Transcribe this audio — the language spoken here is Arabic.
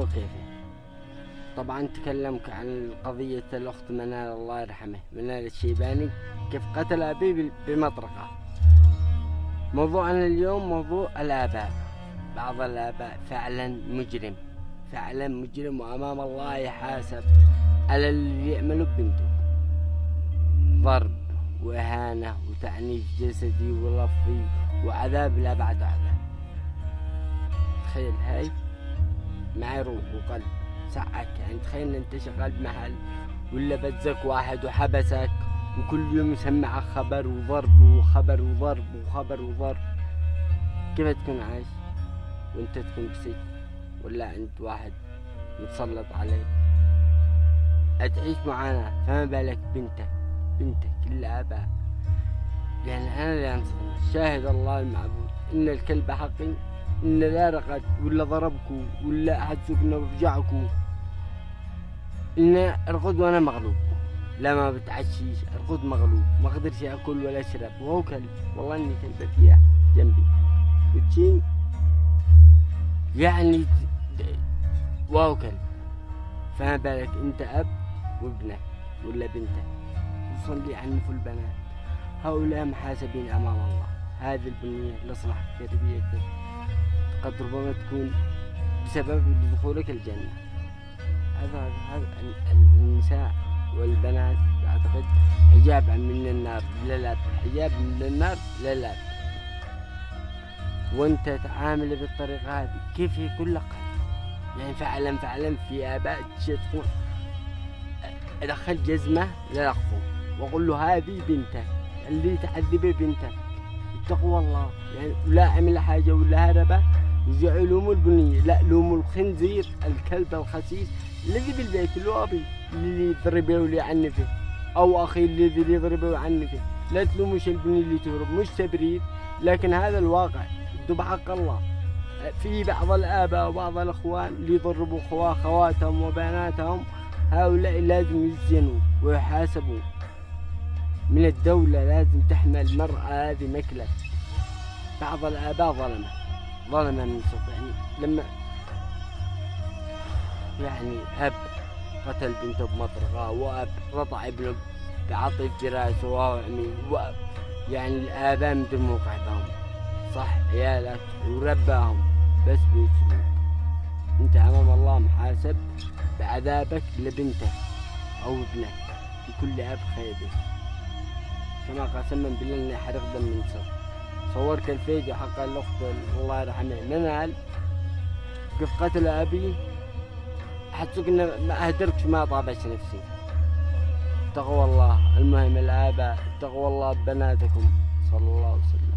موقفه. طبعا تكلمك عن قضية الأخت منال الله يرحمه، منال الشيباني، كيف قتل أبيه بمطرقة. موضوعنا اليوم موضوع الآباء. بعض الآباء فعلا مجرم، فعلا مجرم، وأمام الله يحاسب على اللي يعمله ببنته. ضرب وإهانة وتعنيف جسدي ولفظي وعذاب لا بعد عذاب. تخيل هاي معي روح وقلب سعك. يعني تخيل انت شغال بمحل ولا بتزك واحد وحبسك وكل يوم يسمعك خبر وضرب وخبر وضرب وخبر وضرب، كيف تكون عايش وانت تكون بسجن ولا عند واحد متسلط عليك؟ هتعيش معاناة، فما بالك بنتك الآباء. يعني أنا اللي أنصدم، شاهد الله المعبود إن الكلب حقي إن لا رقد ولا ضربكو ولا أحد سكنه وفجعكو، إن أرقد وأنا مغلوب. لا ما بتعشيش، أرقد مغلوب، ما أقدرش أكل ولا أشرب، وهو كلب. والله إني كلبة فيها جنبي وتشين، يعني وهو كلب. فما بالك أنت أب وابنك ولا بنتك. وصلي عنف البنات، هؤلاء محاسبين أمام الله. هذه البنية لصلاح تربيتك قد ربما تكون بسبب دخولك الجنة. هذا النساء والبنات أعتقد حجاب من النار للأب، حجاب من النار للأب. وانت تعامل بالطريقة هذه كيف يكون لك؟ يعني فعلا في آباء تكون أدخل جزمة للأخفو وأقول له هذه بنتك اللي تعذبي بنتك، اتقوا الله. يعني لا عمل حاجة ولا هربة يرجعوا لهم البنية، لا لهم الخنزير الكلب الخسيس الذي بالبيت، اللي هو أبي اللي يضربه واللي يعنفه، أو أخي الذي يضربه ويعنفه. لا تلوموش البنية اللي تهرب، مش تبرير، لكن هذا الواقع بحق الله. في بعض الآباء وبعض الأخوان اللي يضربوا خواتهم وبناتهم، هؤلاء لازم يسجنوا ويحاسبوا من الدولة. لازم تحمل المرأة هذه مكلف. بعض الآباء ظلمة من صوت. يعني لما يعني أب قتل بنته بمطرقة، وأب رضع ابنه بعطف جراسه وهو عمي، وأب يعني الآباء مدري موقع بهم صح عيالك ورباهم بس بيسلوك. انت امام الله محاسب بعذابك لبنتك او ابنك لكل اب خيبه. كما قسما بالله اني حرق دم من صورت الفيديو حق الاخت الله يرحمها منال كيف قتل ابي، حسوك ان ما اهدركش ما طابش نفسي. اتقوا الله. المهم الاباء اتقوا الله ببناتكم. صلى الله عليه وسلم.